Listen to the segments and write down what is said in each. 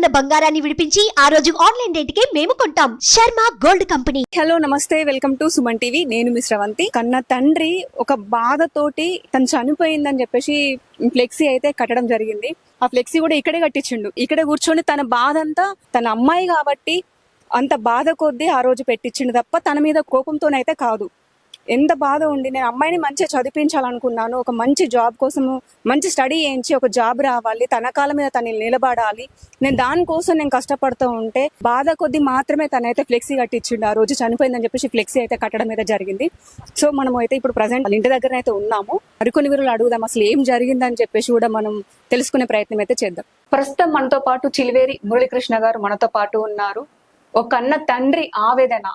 ఉన్న బంగారాన్ని విడిపించి ఆ రోజు ఆన్లైన్ రేటుకే మేము కొంటాం. Sharma gold company. హలో నమస్తే, వెల్కమ్ టు సుమన్ టీవీ. నేను మిస్ శ్రవంతి. కన్న తండ్రి ఒక బాధతోటి తను చనిపోయిందని చెప్పేసి ఫ్లెక్సీ అయితే కట్టడం జరిగింది. ఆ ఫ్లెక్సీ కూడా ఇక్కడే కట్టించిండు. ఇక్కడే కూర్చొని తన బాధ అంతా, తన అమ్మాయి కాబట్టి అంత బాధ కొద్దీ ఆ రోజు పెట్టించిండు తప్ప తన మీద కోపంతోనైతే కాదు. ఎంత బాధ ఉండి నేను అమ్మాయిని మంచిగా చదివించాలనుకున్నాను, ఒక మంచి జాబ్ కోసము మంచి స్టడీ చేయించి ఒక జాబ్ రావాలి, తన కాళ్ళ మీద తను నిలబడాలి, నేను దానికోసం నేను కష్టపడుతూ ఉంటే బాధ కొద్దీ మాత్రమే తనైతే ఫ్లెక్సీ కట్టించిండు. ఆ రోజు చనిపోయిందని చెప్పేసి ఫ్లెక్సీ అయితే కట్టడం అయితే జరిగింది. సో మనం అయితే ఇప్పుడు ప్రజెంట్ వాళ్ళ ఇంటి దగ్గర అయితే ఉన్నాము. మరికొన్ని వీరులు అడుగుదాం అసలు ఏం జరిగిందని చెప్పేసి కూడా మనం తెలుసుకునే ప్రయత్నం అయితే చేద్దాం. ప్రస్తుతం మనతో పాటు చిలివేరి మురళీకృష్ణ గారు మనతో పాటు ఉన్నారు. ఒక అన్న తండ్రి ఆవేదన,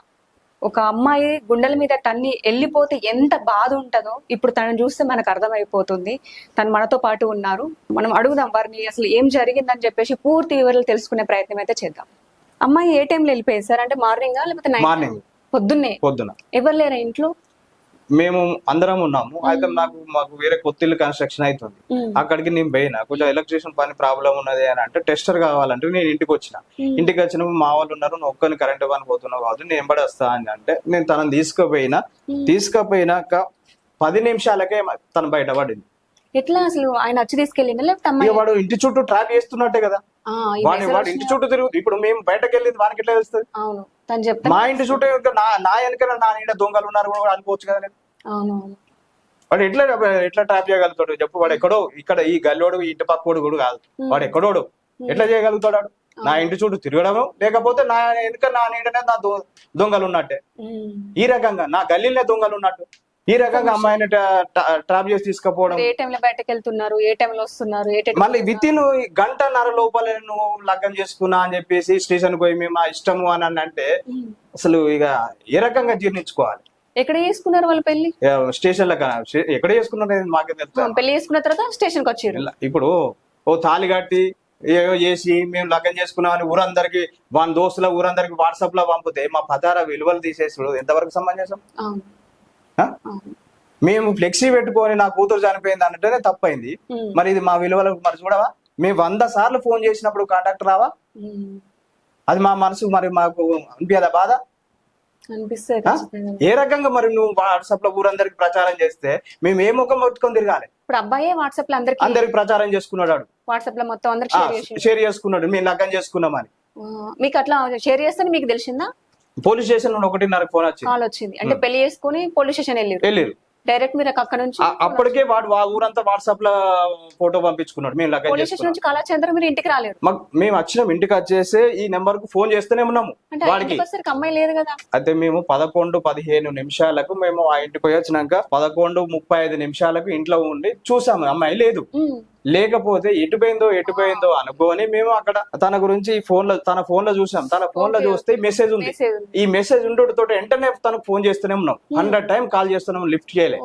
ఒక అమ్మాయి గుండెల మీద తన్ని వెళ్ళిపోతే ఎంత బాధ ఉంటుందో ఇప్పుడు తనను చూస్తే మనకు అర్థమైపోతుంది. తను మనతో పాటు ఉన్నారు. మనం అడుగుదాం వారిని అసలు ఏం జరిగిందని చెప్పేసి పూర్తి వివరాలు తెలుసుకునే ప్రయత్నం అయితే చేద్దాం. అమ్మాయి ఏ టైంలో వెళ్ళిపోయింది సార్? అంటే మార్నింగా లేకపోతే మార్నింగ్? పొద్దున్న. ఎవరు లేరా ఇంట్లో? మేము అందరం ఉన్నాము. అయితే మాకు వేరే కొత్త ఇల్లు కన్స్ట్రక్షన్ అవుతుంది. అక్కడికి నేను పోయినా, కొంచెం ఎలక్ట్రీషియన్ పని ప్రాబ్లం ఉన్నది అని అంటే టెస్టర్ కావాలంటే నేను ఇంటికి వచ్చినప్పుడు మా వాళ్ళు ఉన్నారు, నువ్వు ఒక్కరిని కరెంట్ పని పోతున్నావు కాబట్టి నేను ఎంబడి వస్తా అని అంటే నేను తనని తీసుకుపోయినాక 10 నిమిషాలకే తను బయటపడింది. ఎట్లా అసలు ఆయన వచ్చి తీసుకెళ్ళిందా లేకపోతే వాడు ఇంటి చుట్టూ ట్రాప్ చేస్తున్నట్టే కదా, వాడు ఇంటి చుట్టూ తిరుగుతుంది. ఇప్పుడు మేము బయటకు వెళ్ళింది వానికి ఎట్లా తెలుస్తుంది? అవును, తను చెప్తా మా ఇంటి చుట్టూ నా వెనక నా నీడ దొంగలు ఉన్నారు కూడా అనుకోవచ్చు కదా. వాడు ఎట్లా ట్రాప్ చేయగలుగుతాడు చెప్పు? వాడు ఎక్కడో ఇక్కడ ఈ గల్లోడు ఇంటి పక్కోడు కూడా కాదు, వాడు ఎక్కడోడు ఎట్లా చేయగలుగుతాడు? నా ఇంటి చుట్టూ తిరగడము, లేకపోతే నా వెనుక నా నీడనే నా దొంగలు ఉన్నట్టే. ఈ రకంగా నా గల్లీలే దొంగలు ఉన్నట్టు ఈ రకంగా అమ్మాయిని ట్రాప్ చేసి తీసుకుపోవడం. ఏ టైంలో బయటకు వెళ్తున్నారు, ఏ టైంలో వస్తున్నారు, మళ్ళీ వితిన్ గంటన్నర లోపలే నువ్వు లగ్గం చేసుకున్నా అని చెప్పేసి స్టేషన్ పోయి మేము ఇష్టము అని అంటే అసలు ఇక ఏ రకంగా జీర్ణించుకోవాలి? ఎక్కడ చేసుకున్నారు వాళ్ళ పెళ్లి? స్టేషన్ లో ఎక్కడ చేసుకున్నారు మాకే తెలుసు. పెళ్లి చేసుకున్న తర్వాత స్టేషన్ కి వచ్చారు. ఇప్పుడు ఓ తాళి కట్టి ఏవో చేసి మేము లగ్గం చేసుకున్నామని ఊరందరికి వాళ్ళ దోస్తుల ఊరందరికి వాట్సాప్ లో పంపితే మా పతార విలువలు తీసేసుడు ఎంతవరకు సమంజసం? మేము ఫ్లెక్సీ పెట్టుకొని నా కూతురు చనిపోయింది అన్నట్టునే తప్పైంది. మరి ఇది మా విలువలకు మరి చూడవా? మేము 100 సార్లు ఫోన్ చేసినప్పుడు కాంటాక్ట్ రావా? అది మా మనసు మరి మాకు అనిపించదా బాధ? ఏ రకంగా మరి నువ్వు వాట్సాప్ లో ఊరందరికి ప్రచారం చేస్తే మేము ఏ ముఖం పెట్టుకొని తిరగాలి? ఇప్పుడు అబ్బాయి వాట్సాప్ లో అందరికి ప్రచారం చేసుకున్నాడు, వాట్సాప్ లో మొత్తం అందరికి షేర్ చేసుకున్నాడు మేము లగ్గం చేసుకున్నామని. మీకు అట్లా షేర్ చేస్తే మీకు తెలిసిందా? పోలీస్ స్టేషన్ లో 1:30 ఫోన్ వచ్చింది. అంటే పెళ్లి చేసుకుని పోలీస్ స్టేషన్ వెళ్ళారు డైరెక్ట్. మీరు అక్కడ నుంచి అప్పటికే వాడు ఊరంతా వాట్సాప్ లో ఫోటో పంపించుకున్నాడు. మేము లగ్గం పోలీస్ స్టేషన్ నుంచి కళాచంద్ర మీరు ఇంటికి రాలేరు? మేము వచ్చినాం, ఇంటికి వచ్చేసి ఈ నెంబర్ కు ఫోన్ చేస్తూనే ఉన్నాము. వాడికి అమ్మాయి లేదు కదా. అయితే మేము 11:15 నిమిషాలకు మేము ఆ ఇంటికి పోయి వచ్చినాక 11:35 నిమిషాలకు ఇంట్లో ఉండి చూసాము అమ్మాయి లేదు. లేకపోతే ఎటు పోయిందో అనుకోని మేము అక్కడ తన గురించి తన ఫోన్ లో చూసాం. తన ఫోన్ లో చూస్తే మెసేజ్ ఉంది. ఈ మెసేజ్ ఉండటంతో వెంటనే తనకు ఫోన్ చేస్తూనే ఉన్నాం. 100 టైం కాల్ చేస్తున్నాం, లిఫ్ట్ చేయలే.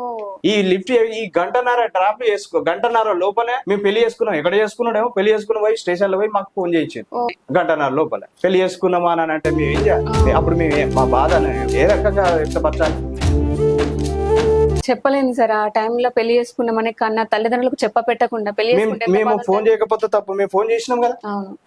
ఈ గంటన్నర లోపలే మేము పెళ్లి చేసుకున్నాం. ఎక్కడ చేసుకున్నాడేమో పెళ్లి చేసుకుని పోయి స్టేషన్ లో పోయి మాకు ఫోన్ చేయించారు. గంటన్నర లోపల పెళ్లి చేసుకున్నామా అని అంటే మేము ఏం చేయాలి? అప్పుడు మేము మా బాధ ఏ రకంగా వ్యక్తపరచాలి? చెప్పలేను సార్. ఆ టైంలో పెళ్లి చేసుకున్నామని కన్నా తల్లిదండ్రులకు పెట్టకుండా పెళ్లి మేము ఫోన్ చేయకపోతే తప్పు, మేము ఫోన్ చేసినాం కదా.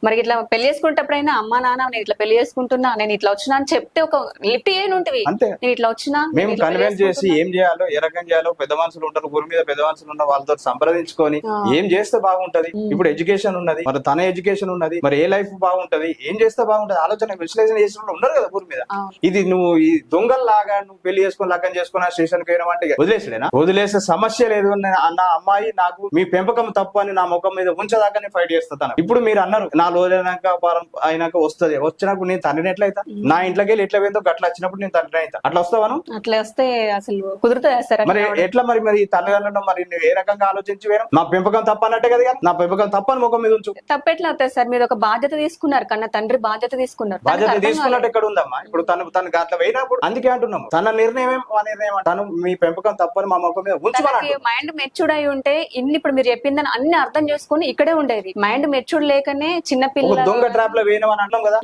మరి ఇట్లా పెళ్లి చేసుకునేటప్పుడైనా అమ్మా నాన్న నేను ఇట్లా పెళ్లి చేసుకుంటున్నా, నేను ఇట్లా వచ్చినా అని చెప్తే ఒక లిఫ్ట్ చేయనుంటివి. అంతే, నేను ఇట్లా వచ్చినా మేము కన్విన్స్ చేసి ఏం చేయాలో ఏ రకం చేయాలో పెద్ద మనుషులు ఉంటారు, ఊరి మీద పెద్ద మనుషులు ఉన్న వాళ్ళతో సంప్రదించుకొని ఏం చేస్తే బాగుంటది. ఇప్పుడు ఎడ్యుకేషన్ ఉన్నది, మరి తన ఎడ్యుకేషన్ ఉన్నది, మరి ఏ లైఫ్ బాగుంటది, ఏం చేస్తే బాగుంటది ఆలోచన విశ్లేషణ చేసిన వాళ్ళు ఉన్నారు కదా ఊరి మీద. ఇది నువ్వు ఈ దొంగల్లాగా నువ్వు పెళ్లి చేసుకుని లగ్గం చేసుకుని స్టేషన్ కి పోయినామంటే వదిలేసే సమస్య లేదు. నా అమ్మాయి నాకు మీ పెంపకం తప్పు అని నా ముఖం మీద ఉంచదాకానే ఫైట్ చేస్తాను. ఇప్పుడు మీరు అన్నారు నా రోజైనాక అయినాక వస్తుంది, వచ్చినప్పుడు నేను తండ్రిని ఎట్లయితా? నా ఇంట్లోకి వెళ్ళి ఎట్లా పోయిందో గట్లా వచ్చినప్పుడు నేను తండ్రిని అవుతా. అట్లా వస్తావాను? అట్లా వస్తే అసలు కుదురుతుంది. మరి ఎట్లా మరి తల్లిదండ్రులు మరి నువ్వు ఏ రకంగా ఆలోచించి వేరు? నా పెంపకం తప్ప అన్నట్టే కదా. నా పెంపకం తప్పని ముఖం మీద ఉంచు. తప్పెట్లా అవుతుంది సార్? మీరు ఒక బాధ్యత తీసుకున్నారు, కన్నా తండ్రి బాధ్యత తీసుకున్నారు. బాధ్యత తీసుకున్నట్టు ఎక్కడ ఉందమ్మా? ఇప్పుడు తను అట్లా పోయినప్పుడు అందుకే అంటున్నాము తన నిర్ణయం తను మీ పెంపకం పెంపకం తప్పని మా ముఖం మీద ఉంచమని మైండ్ మెచ్యూర్డ్ అయి ఉంటే ఇన్ని ఇప్పుడు మీరు చెప్పిందని అన్ని అర్థం చేసుకుని ఇక్కడే ఉండేది. మైండ్ మెచ్యూర్డ్ లేకనే చిన్న ఒక పిల్లలు దొంగ ట్రాప్ లో వేయనమని అంటాం కదా.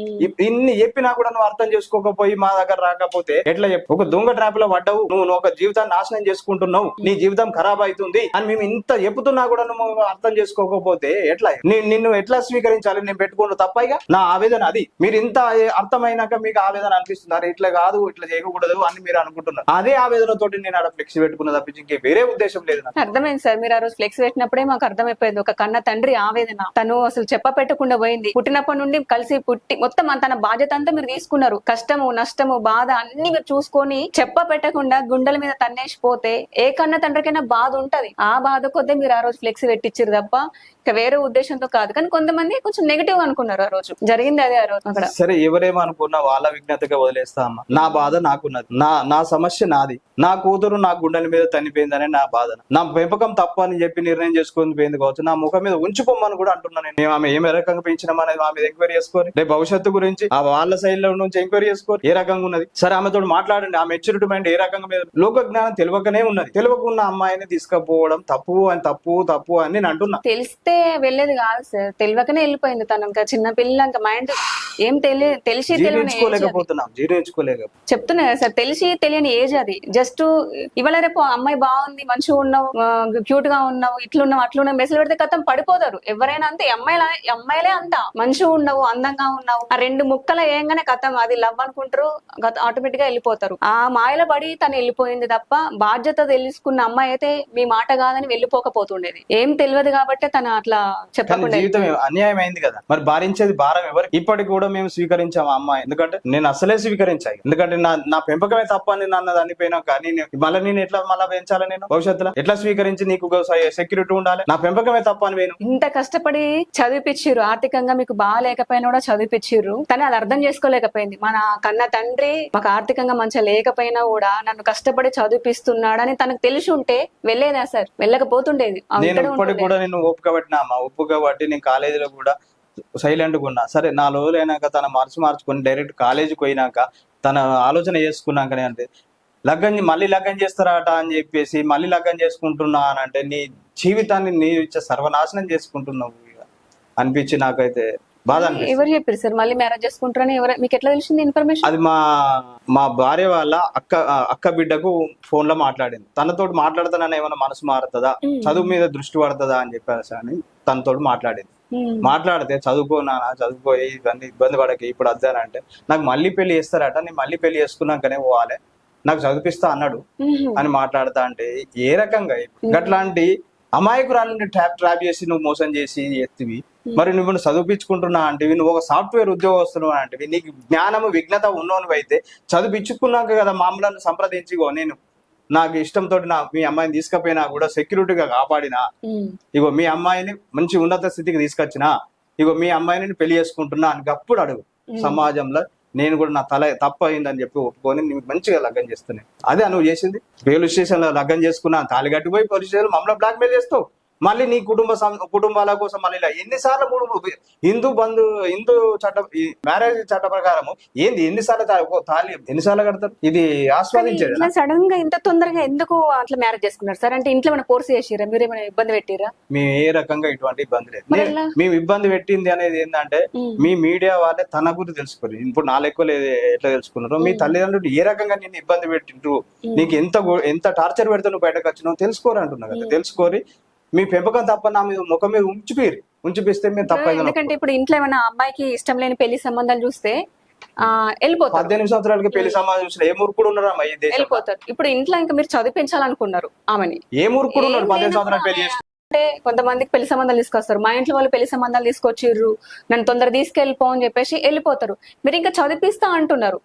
ఇన్ని చెప్పినా కూడా నువ్వు అర్థం చేసుకోకపోయి మా దగ్గర రాకపోతే ఎట్లా చెప్పు? ఒక దొంగ ట్రాప్ లో పడ్డావు, నువ్వు ఒక జీవితాన్ని నాశనం చేసుకుంటున్నావు, నీ జీవితం ఖరాబ్ అవుతుంది అని మేము ఇంత చెప్తున్నా కూడా నువ్వు అర్థం చేసుకోకపోతే ఎట్లా? నిన్ను ఎట్లా స్వీకరించాలి? నేను పెట్టుకోను తప్పైగా నా ఆవేదన అది. మీరు ఇంత అర్థమైనాక మీకు ఆవేదన అనిపిస్తుంది, అరే ఇట్లా కాదు ఇట్లా చేయకూడదు అని మీరు అనుకుంటున్నారు. అదే ఆవేదనతోటి నేను ఆడ ఫ్లెక్స్ పెట్టుకున్న తప్పించి ఇంకే వేరే ఉద్దేశం లేదు. అర్థమైంది సార్. మీరు ఆ రోజు ఫ్లెక్స్ పెట్టినప్పుడే మాకు అర్థమైపోయింది ఒక కన్న తండ్రి ఆవేదన. తను అసలు చెప్పపెట్టకుండా పోయింది. పుట్టినప్పటి నుండి కలిసి పుట్టి మొత్తం తన బాధ్యత అంతా మీరు తీసుకున్నారు. కష్టము నష్టము బాధ అన్ని మీరు చూసుకొని చెప్పపెట్టకుండా గుండెల మీద తన్నేసిపోతే ఏ కన్న తండ్రికైనా బాధ ఉంటది. ఆ బాధ కొద్దే మీరు ఆ రోజు ఫ్లెక్స్ పెట్టించారు తప్ప ఇక వేరే ఉద్దేశంతో కాదు. కానీ కొంతమంది కొంచెం నెగిటివ్ అనుకున్నారు. ఆ రోజు జరిగింది అదే. ఆ రోజు అక్కడ సరే ఎవరేమో అనుకున్నా వాళ్ళ విజ్ఞతగా వదిలేస్తా అమ్మా. నా బాధ నాకున్నది, నా సమస్య నాది. నా కూతురు నా గుండెల మీద తనిపోయిందనే నా బాధ. నా పెంపకం తప్ప అని చెప్పి నిర్ణయం చేసుకొని పోయింది కావచ్చు. నా ముఖం మీద ఉంచుకోమని కూడా అంటున్నాను నేను. ఆమె ఏం రకంగా పెంచినామనేది మా మీద ఎంక్వైరీ చేసుకోరు. రేపు భవిష్యత్తు గురించి ఆ వాళ్ళ సైడ్ లో నుంచి ఎంక్వైరీ చేసుకోరు ఏ రకంగా ఉన్నది. సరే ఆమెతో మాట్లాడండి. ఆ మెచ్యూరిటీ మైండ్ ఏ రకంగా మీద లోక జ్ఞానం తెలియకనే ఉన్నది. తెలియకున్న అమ్మాయిని తీసుకుపోవడం తప్పు అని నేను అంటున్నా. తెలిస్తే వెళ్ళేది కాదు సార్. తెలియకనే వెళ్ళిపోయింది తను. ఇంకా చిన్న పిల్ల ఇంకా మైండ్ ఏం తెలిసి జీర్ణించుకోలేక చెప్తున్నా కదా సార్. తెలిసి తెలియని ఏజ్ అది. జస్ట్ ఇవాళ రేపు అమ్మాయి బాగుంది, మంచిగా ఉన్నావు, క్యూట్ గా ఉన్నావు, ఇట్లున్నావు అట్లున్నావు మెసేజ్ పెడితే కథం పడిపోతారు. ఎవరైనా అంతే. అమ్మాయిలే అంతా మంచిగా ఉండవు, అందంగా ఉన్నావు, ఆ రెండు ముక్కల ఏంగానే కథం అది లవ్ అనుకుంటారు, ఆటోమేటిక్ గా వెళ్ళిపోతారు. ఆ మాయల పడి తను వెళ్ళిపోయింది తప్ప బాధ్యత తెలుసుకున్న అమ్మాయి అయితే మీ మాట కాదని వెళ్ళిపోకపోతుండేది. ఏం తెలియదు కాబట్టి తను అట్లా చెప్పకుండా. జీవితం అన్యాయం అయింది కదా. మరి భరించేది భారం ఎవరు? ఇప్పటికి కూడా మేము స్వీకరించాము అమ్మాయి. ఎందుకంటే నేను అసలే స్వీకరించాను. ఎందుకంటే నా పెంపకమే తప్ప అని నన్ను అనిపోయినా కానీ మళ్ళీ నేను ఎట్లా మళ్ళీ పెంచాలి? నేను భవిష్యత్తులో ఎట్లా స్వీకరించి నీకు సెక్యూరిటీ ఉండాలి? నా పెంపకమే తప్ప అని నేను ఇంత కష్టపడి చదివిపిచ్చిర్రు. ఆర్థికంగా మీకు బాగా లేకపోయినా కూడా చదివిపిచ్చిర్రు. కానీ అది అర్థం చేసుకోలేకపోయింది. మన కన్న తండ్రి మాకు ఆర్థికంగా మంచిగా లేకపోయినా కూడా నన్ను కష్టపడి చదివిపిస్తున్నాడని తనకు తెలిసి ఉంటే వెళ్ళేదా సార్? వెళ్ళకపోతుండేది. నేను ఇప్పటికి కూడా నేను ఓపిక బట్టి నేను కాలేజీలో కూడా సైలెంట్ గా ఉన్నా. సరే 4 రోజులు అయినాక తన మార్చుకొని డైరెక్ట్ కాలేజీకి పోయినాక తన ఆలోచన చేసుకున్నాకనే అంటే మళ్ళీ లగ్గం చేస్తారట అని చెప్పేసి మళ్ళీ లగ్గం చేసుకుంటున్నా అని అంటే నీ జీవితాన్ని నీ సర్వనాశనం చేసుకుంటున్నావు అనిపించి నాకైతే బాధ అనిపిస్తుంది. ఎవరు చెప్పారు సార్ మళ్ళీ మ్యారేజ్ చేసుకుంటారని? మీకు ఎట్లా తెలిసింది ఇన్ఫర్మేషన్? అది మా భార్య వాళ్ళ అక్క బిడ్డకు ఫోన్ లో మాట్లాడింది. తనతో మాట్లాడుతానని ఏమైనా మనసు మారుతుందా, చదువు మీద దృష్టి పడుతుందా అని చెప్పేసి అని తనతో మాట్లాడింది. మాట్లాడితే చదువుకోయి ఇవన్నీ ఇబ్బంది పడక ఇప్పుడు అద్దానంటే నాకు మళ్ళీ పెళ్లి చేస్తారట, నేను మళ్ళీ పెళ్లి చేసుకున్నాకనే పోవాలి, నాకు చదివిస్తా అన్నాడు అని మాట్లాడతా అంటే ఏ రకంగా అట్లాంటి అమాయకురాలని ట్రాప్ చేసి నువ్వు మోసం చేసి ఎత్తివి. మరి నువ్వు చదివించుకుంటున్నా అంటివి, నువ్వు ఒక సాఫ్ట్వేర్ ఉద్యోగస్తులు అంటివి, నీకు జ్ఞానము విఘ్నత ఉన్నోనివి అయితే చదివించుకున్నాక కదా మామూలను సంప్రదించిగో నేను నాకు ఇష్టంతో మీ అమ్మాయిని తీసుకపోయినా కూడా సెక్యూరిటీగా కాపాడినా, ఇగో మీ అమ్మాయిని మంచి ఉన్నత స్థితికి తీసుకొచ్చినా, ఇగో మీ అమ్మాయిని పెళ్లి చేసుకుంటున్నా అని అప్పుడు అడుగు. సమాజంలో నేను కూడా నా తల తప్పు అయిందని చెప్పి ఒప్పుకొని నీకు మంచిగా లగ్గం చేస్తున్నాను. అదే నువ్వు చేసింది. పోలీస్ స్టేషన్ లో లగ్గం చేసుకున్నా, తాళి కట్టిపోయి పోలీస్ స్టేషన్ మమ్మల్ని బ్లాక్ మెయిల్ చేస్తావు. మళ్ళీ నీ కుటుంబాల కోసం మళ్ళీ ఎన్నిసార్లు హిందూ చట్ట మ్యారేజ్ చట్ట ప్రకారము ఏంది ఎన్నిసార్లు తాళి ఎన్నిసార్లు కడతారు? ఇది ఆస్వాదించేది. సడన్ గా ఇంత తొందరగా ఎందుకు అట్లా మ్యారేజ్ చేసుకున్నారు సార్? అంటే ఇంట్లో ఏమైనా ఫోర్స్ చేసిరా? మీరు ఏమైనా ఇబ్బంది పెట్టిరా? మేము ఏ రకంగా ఇటువంటి ఇబ్బంది లేదు. మేము ఇబ్బంది పెట్టింది అనేది ఏంటంటే మీ మీడియా వాళ్ళే తన గురించి తెలుసుకోరు. ఇప్పుడు నా లెక్కలు ఎట్లా తెలుసుకున్నారు? మీ తల్లిదండ్రులు ఏ రకంగా నేను ఇబ్బంది పెట్టింటూ నీకు ఎంత టార్చర్ పెడితే నువ్వు బయటకు వచ్చినావు తెలుసుకోరు అంటున్నా కదా. తెలుసుకోరి మీ పెంపకం తప్ప నా మీద ముఖం మీద ఉంచిపిస్తే మేము తప్పైంది. ఎందుకంటే ఇప్పుడు ఇంట్లో ఏమైనా అబ్బాయికి ఇష్టం లేని పెళ్లి సంబంధాలు చూస్తే వెళ్ళిపోతారు. 18 సంవత్సరాలకి పెళ్లి సంబంధం చూసిన ఏ మూర్ఖుడు ఉన్నారమ్మా ఈ దేశంలో? వెళ్ళిపోతారు. ఇప్పుడు ఇంట్లో ఇంకా మీరు చదివించాలనుకున్నారు ఆమెని, ఏ మూర్ఖుడు ఉన్నాడు 18 సంవత్సరాలు పెళ్లి చేసి? అంటే కొంతమందికి పెళ్లి సంబంధాలు తీసుకొస్తారు. మా ఇంట్లో వాళ్ళు పెళ్లి సంబంధాలు తీసుకొచ్చిర్రు, నన్ను తొందర తీసుకెళ్ళిపో అని చెప్పేసి వెళ్ళిపోతారు. మీరు ఇంకా చదివిస్తా అంటున్నారు.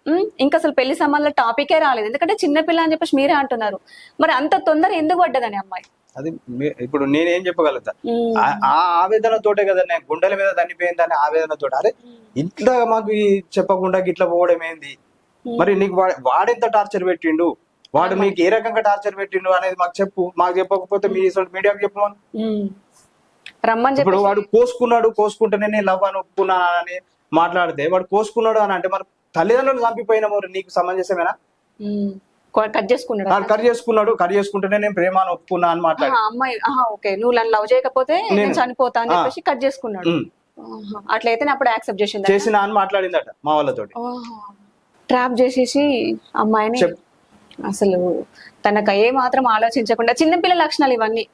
ఇంకా అసలు పెళ్లి సంబంధాల టాపికే రాలేదు. ఎందుకంటే చిన్నపిల్ల అని చెప్పేసి మీరే అంటున్నారు. మరి అంత తొందర ఎందుకు పడ్డదని అమ్మాయి? అది ఇప్పుడు నేనేం చెప్పగలుగుతా? ఆ ఆవేదనతోటే కదా నేను గుండెల మీద తన్నిపోయిందని ఆవేదనతో. అరే ఇట్లా మాకు చెప్పకుండా ఇట్లా పోవడం ఏంది? మరి నీకు వాడెంత టార్చర్ పెట్టిండు, వాడు నీకు ఏ రకంగా టార్చర్ పెట్టిండు అనేది మాకు చెప్పు. మాకు చెప్పకపోతే మీ మీడియాకి చెప్పమని రమ్మని. ఇప్పుడు వాడు కోసుకుంటేనే నేను లవ్ అని ఒప్పుకున్నానని మాట్లాడితే వాడు కోసుకున్నాడు అని అంటే మరి తల్లిదండ్రులు చంపిపోయిన మరి నీకు సమంజసమేనా? కట్ చేసుకున్నాడు కట్ చేసుకుంటేనే నేను ప్రేమ అని ఒప్పుకున్నా అని మాట్లాడి అమ్మాయి ఓకే నువ్వు నన్ను లవ్ చేయకపోతే నేను చనిపోతా అని చెప్పేసి కట్ చేసుకున్నాడు. అట్లయితే నేను అప్పుడు యాక్సెప్ట్ చేసిన అని మాట్లాడిందట మా వాళ్ళతోటి. ట్రాప్ చేసేసి అమ్మాయిని అసలు తనకు ఏ మాత్రం ఆలోచించకుండా చిన్నపిల్లల లక్షణాలు ఇవన్నీ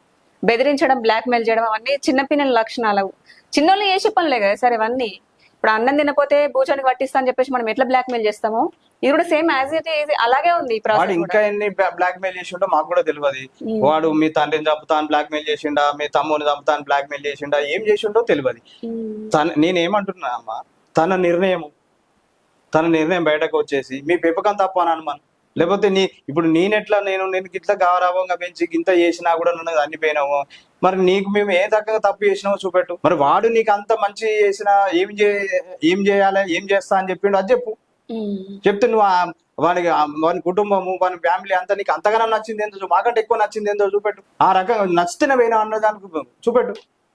బెదిరించడం, బ్లాక్ మెయిల్ చేయడం అవన్నీ చిన్నపిల్లల లక్షణాలు. చిన్నోళ్ళు చేసే పనులే కదా సార్ ఇవన్నీ. ఇప్పుడు అన్నం తినపోతే భూజానికి పట్టిస్తా అని చెప్పేసి మనం ఎట్లా బ్లాక్ మెయిల్ చేస్తామో ఇది కూడా సేమ్ యాజ్ ఇట్ ఈజ్ అలాగే ఉంది. వాడు ఇంకా ఎన్ని బ్లాక్ మెయిల్ చేసిండో మాకు కూడా తెలియదు. వాడు మీ తండ్రిని చంపుతాను బ్లాక్ మెయిల్ చేసిండా, మీ తమ్ముని చంపుతాను బ్లాక్ మెయిల్ చేసిండా, ఏం చేసిండో తెలియదు. నేనేమంటున్నా అమ్మా, తన నిర్ణయం బయటకు వచ్చేసి మీ పెంపకం తప్ప అని అనుమానం. లేకపోతే ఇప్పుడు నేనెట్లా నేను ఇట్లా గారాభంగా పెంచి ఇంత చేసినా కూడా నన్ను అన్నిపోయినాము, మరి నీకు మేము ఏ దగ్గర తప్పు చేసినామో చూపెట్టు. మరి వాడు నీకు అంత మంచి చేసినా ఏం చేయాలి, ఏం చేస్తా అని చెప్పిండు, అది చెప్పు. చెప్తే నువ్వు వాని కుటుంబము, వాని ఫ్యామిలీ అంతా నీకు అంతగానో నచ్చింది ఏందో, మాకంటే ఎక్కువ నచ్చింది ఏందో చూపెట్టు. ఆ రకంగా నచ్చితేనే పోయినా అన్నదానికి చూపెట్టు.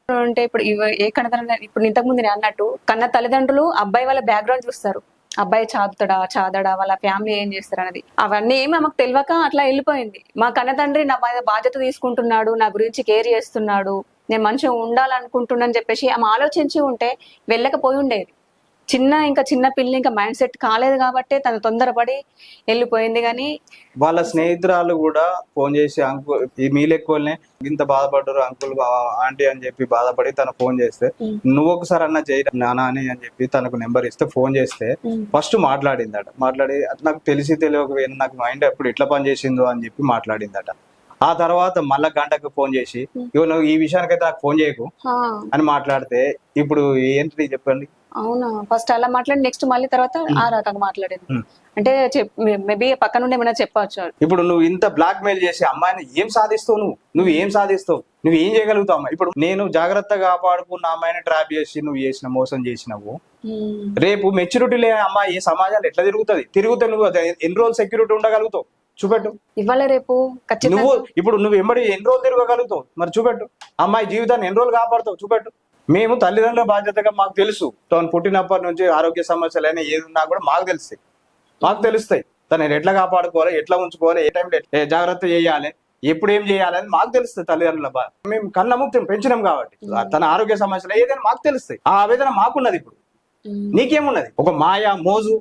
అంటే ఇప్పుడు ఏ కన్నతనం, ఇప్పుడు ఇంతకు ముందు నేను అన్నట్టు కన్న తల్లిదండ్రులు అబ్బాయి వాళ్ళ బ్యాక్గ్రౌండ్ చూస్తారు. అబ్బాయి చాదడా వాళ్ళ ఫ్యామిలీ ఏం చేస్తారు అనేది అవన్నీ ఏమి మాకు తెలియక అట్లా వెళ్ళిపోయింది. మా కన్న తండ్రి నా బాధ్యత తీసుకుంటున్నాడు, నా గురించి కేర్ చేస్తున్నాడు, నేను మంచిగా ఉండాలనుకుంటున్నాను చెప్పేసి ఆమె ఆలోచించి ఉంటే వెళ్ళకపోయి ఉండేది. చిన్న పిల్ల ఇంకా మైండ్ సెట్ కాలేదు కాబట్టి తను తొందరపడి వెళ్ళిపోయింది. కానీ వాళ్ళ స్నేహితురాలు కూడా ఫోన్ చేసి అంకుల్ మీ లెక్కలనే ఇంత బాధపడ్డారు అంకుల్ ఆంటీ అని చెప్పి బాధపడి తన ఫోన్ చేస్తే నువ్వు ఒకసారి అన్న చేయి నానా అని చెప్పి తనకు నెంబర్ ఇస్తే ఫోన్ చేస్తే ఫస్ట్ మాట్లాడిందట. మాట్లాడి నాకు తెలియకపోయినా నాకు మైండ్ ఎప్పుడు ఎట్లా పని చేసిందో అని చెప్పి మాట్లాడిందట. ఆ తర్వాత మళ్ళా గంటకు ఫోన్ చేసి నువ్వు ఈ విషయానికైతే నాకు ఫోన్ చేయకు అని మాట్లాడితే ఇప్పుడు ఏంటి చెప్పండి. అవునా, ఫస్ట్ అలా మాట్లాడి నెక్స్ట్ మళ్ళీ తర్వాత ఆ రకంగా మాట్లాడింది అంటే మేబీ పక్క నుండి ఏమైనా చెప్పవచ్చు. ఇప్పుడు నువ్వు ఇంత బ్లాక్ మెయిల్ చేసి అమ్మాయిని ఏం సాధిస్తావు, నువ్వు ఏం సాధిస్తావు, నువ్వు ఏం చేయగలుగుతావు అమ్మా? ఇప్పుడు నేను జాగ్రత్తగా కాపాడుకున్న అమ్మాయిని ట్రాప్ చేసి నువ్వు మోసం చేసినావు, రేపు మెచ్యూరిటీ లేని అమ్మాయి ఈ సమాజాలు ఎట్లా తిరుగుతే నువ్వు ఎన్ని రోజులు సెక్యూరిటీ ఉండగలుగుతావు చూపెట్టు. ఇవాళ రేపు నువ్వు ఎమ్మడి ఎన్ని రోజులు తిరగగలుగుతావు మరి చూపెట్టు. అమ్మాయి జీవితాన్ని ఎన్ని రోజులు కాపాడుతావు చూపెట్టు. మేము తల్లిదండ్రుల బాధ్యతగా మాకు తెలుసు, తను పుట్టినప్పటి నుంచి ఆరోగ్య సమస్యలు అయినా ఏది ఉన్నా కూడా మాకు తెలుస్తాయి. తను ఎట్లా కాపాడుకోవాలి, ఎట్లా ఉంచుకోవాలి, ఏ టైంలో జాగ్రత్త చేయాలి, ఎప్పుడు ఏం చేయాలి అని మాకు తెలుస్తుంది. తల్లిదండ్రుల మేము కన్నము పెంచినాం కాబట్టి తన ఆరోగ్య సమస్యలు ఏదైనా మాకు తెలుస్తాయి. ఆ ఆవేదన మాకున్నది. ఇప్పుడు నీకేమున్నది? ఒక మాయా మోజు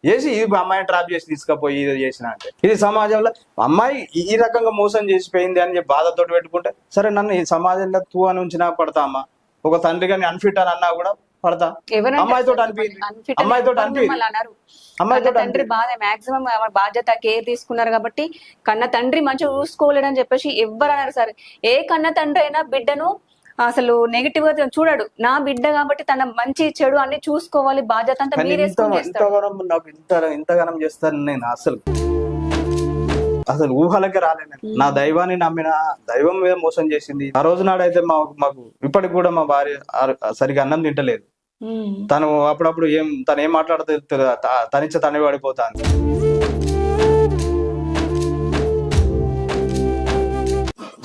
చేసి ఇది అమ్మాయిని ట్రాప్ చేసి తీసుకుపోయి ఇది చేసిన అంటే ఇది సమాజంలో అమ్మాయి ఈ రకంగా మోసం చేసిపోయింది అని చెప్పి బాధతో పెట్టుకుంటే సరే నన్ను ఈ సమాజంలో తూ అని ఉంచినా పడతామా? ఒక తండ్రి గారిని అన్ఫిట్ అని అన్నా కూడా పడతా. అమ్మాయితో తండ్రి బాధ మాక్సిమం బాధ్యత కేర్ తీసుకున్నారు కాబట్టి కన్న తండ్రి మంచిగా చూసుకోలేడని చెప్పేసి ఎవరు అన్నారు సరే. ఏ కన్న తండ్రి అయినా బిడ్డను అసలు నెగిటివ్ గా చూడడు. నా బిడ్డ కాబట్టి తన మంచి చెడు అన్ని చూసుకోవాలి, బాధ్యత అంతా మీరే నాకు ఇంతగానం చేస్తాను నేను అసలు ఊహలకే రాలేను. నా దైవాన్ని నమ్మిన దైవం మీద మోసం చేసింది. ఆ రోజు నాడైతే మాకు ఇప్పటికి కూడా మా భార్య సరిగా అన్నం తింటలేదు. తను అప్పుడప్పుడు తను ఏం మాట్లాడుతూ తనిచ్చ తనే పడిపోతాను.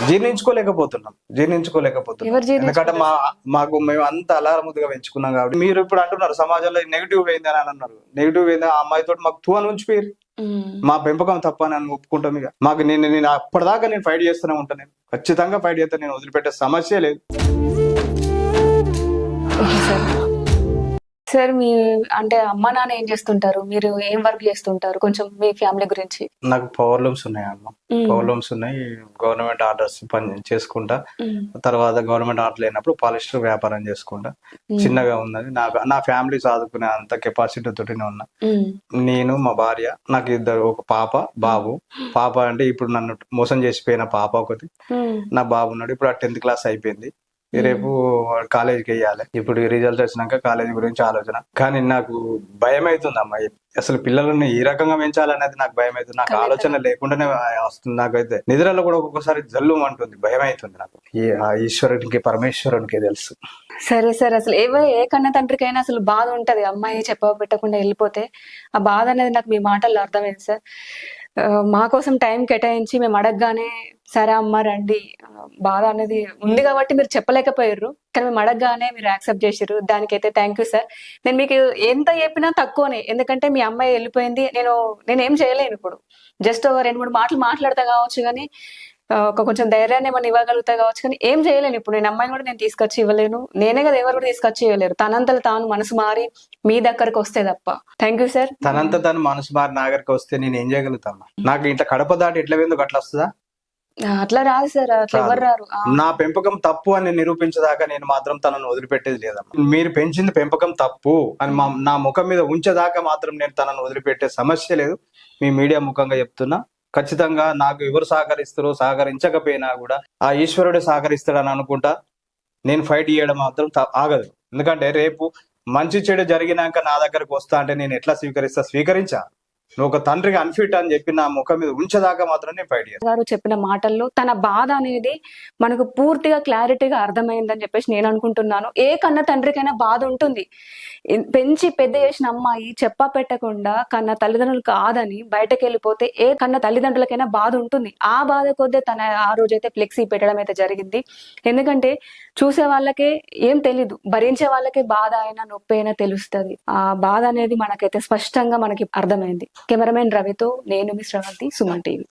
జీర్ణించుకోలేకపోతున్నాం. ఎందుకంటే మేము అంత అలారముద్దుగా పెంచుకున్నాం కాబట్టి. మీరు ఇప్పుడు అంటున్నారు సమాజంలో నెగిటివ్ పోయింది అని అన్నారు. నెగిటివ్ పోయింది ఆ అమ్మాయితో మాకు తూ అని ఉంచిపోయారు. మా పెంపకం తప్ప అని ఒప్పుకుంటాం. ఇక మాకు నేను అప్పటిదాకా నేను ఫైట్ చేస్తూనే ఉంటాను. నేను ఖచ్చితంగా ఫైట్ చేస్తాను. నేను వదిలిపెట్టే సమస్య లేదు. సార్ మీ అంటే అమ్మ నాన్న ఏం చేస్తుంటారు, మీరు ఏం వర్క్ చేస్తుంటారు, కొంచెం మీ ఫ్యామిలీ గురించి? నాకు పవర్ లూమ్స్ ఉన్నాయి అమ్మ. పవర్ లూమ్స్ ఉన్నాయి. గవర్నమెంట్ ఆర్డర్స్ పని చేసుకుంటా. తర్వాత గవర్నమెంట్ ఆర్డర్ లేనప్పుడు పాలిస్టర్ వ్యాపారం చేసుకుంటా. చిన్నగా ఉన్నది. నా ఫ్యామిలీ చదువుకునే అంత కెపాసిటీ తోటినే ఉన్నా. నేను మా భార్య, నాకు ఇద్దరు, ఒక పాప బాబు. పాప అంటే ఇప్పుడు నన్ను మోసం చేసిపోయిన పాప ఒకటి, నా బాబు ఉన్నాడు. ఇప్పుడు 10th క్లాస్ అయిపోయింది. రేపు కాలేజీకి వెయ్యాలి. ఇప్పుడు రిజల్ట్ వచ్చినాక కాలేజీ గురించి ఆలోచన. కానీ నాకు భయం అవుతుంది అమ్మాయి. అసలు పిల్లలని ఏ రకంగా పెంచాలనేది నాకు భయం అవుతుంది. నాకు ఆలోచన లేకుండానే వస్తుంది. నాకైతే నిద్రలో కూడా ఒక్కొక్కసారి జల్లు అంటుంది, భయం అవుతుంది నాకు. ఈశ్వరునికి పరమేశ్వరునికి తెలుసు. సరే సార్, అసలు ఏ కన్న తండ్రికైనా అసలు బాధ ఉంటది. అమ్మాయి పెట్టకుండా వెళ్ళిపోతే ఆ బాధ అనేది నాకు మీ మాటల్లో అర్థమైంది సార్. మా కోసం టైం కేటాయించి మేము అడగగానే సరే అమ్మ రండి, బాధ అనేది ఉంది కాబట్టి మీరు చెప్పలేకపోయారు, కానీ మేము అడగగానే మీరు యాక్సెప్ట్ చేసారు. దానికైతే థ్యాంక్ యూ సార్. నేను మీకు ఎంత చెప్పినా తక్కువనే, ఎందుకంటే మీ అమ్మాయి వెళ్ళిపోయింది, నేను ఏం చేయలేను ఇప్పుడు. జస్ట్ 2-3 మాటలు మాట్లాడతా కావచ్చు, కానీ కొంచెం ధైర్యాన్ని ఏమైనా ఇవ్వగలుగుతా కావచ్చు, కానీ ఏం చేయలేను ఇప్పుడు. నేను అమ్మాయిని కూడా నేను తీసుకొచ్చి ఇవ్వలేను, నేనే కదా ఎవరు కూడా తీసుకొచ్చి ఇవ్వలేరు. తనంతలు తాను మనసు మారి మీ దగ్గరకు వస్తే తప్ప. Thank you sir. తనంతా తను మనసు మారి నా దగ్గరికి వస్తే నేను ఏం చేయగలుగుతామా? నాకు ఇంట్లో కడప దాటి ఎట్లా ఎందుకు అట్లా వస్తుందా? అట్లా రాదు సార్, అట్లా ఎవరు రారు. నా పెంపకం తప్పు అని నిరూపించదాకా నేను మాత్రం తనను వదిలిపెట్టేది లేదమ్మా. మీరు పెంచింది పెంపకం తప్పు అని నా ముఖం మీద ఉంచేదాకా మాత్రం నేను తనను వదిలిపెట్టే సమస్య లేదు. మీ మీడియా ముఖంగా చెప్తున్నా, ఖచ్చితంగా నాకు ఎవరు సహకరిస్తారో సహకరించకపోయినా కూడా ఆ ఈశ్వరుడు సహకరిస్తాడని అనుకుంటా. నేను ఫైట్ చేయడం మాత్రం ఆగదు. ఎందుకంటే రేపు మంచి చెడు జరిగినాక నా దగ్గరకు వస్తా అంటే నేను ఎట్లా స్వీకరించా. నువ్వు ఒక తండ్రికి అన్ఫిట్ అని చెప్పి నా ముఖం మీద ఉంచేదాకా మాత్రం నేను ఫైట్ చేస్తాను. గారు చెప్పిన మాటల్లో తన బాధ అనేది మనకు పూర్తిగా క్లారిటీగా అర్థమైందని చెప్పేసి నేను అనుకుంటున్నాను. ఏ కన్న తండ్రికైనా బాధ ఉంటుంది. పెంచి పెద్ద చేసిన అమ్మాయి చెప్పా పెట్టకుండా కన్న తల్లిదండ్రులు కాదని బయటకు వెళ్ళిపోతే ఏ కన్న తల్లిదండ్రులకైనా బాధ ఉంటుంది. ఆ బాధ కొద్దే తన ఆ రోజైతే ఫ్లెక్సీ పెట్టడం అయితే జరిగింది. ఎందుకంటే చూసే వాళ్ళకే ఏం తెలీదు, భరించే వాళ్ళకే బాధ అయినా నొప్పి అయినా తెలుస్తుంది. ఆ బాధ అనేది మనకైతే స్పష్టంగా మనకి అర్థమైంది. కెమెరామెన్ రవితో నేను మీ శ్రవంతి, సుమన్ టీవీ.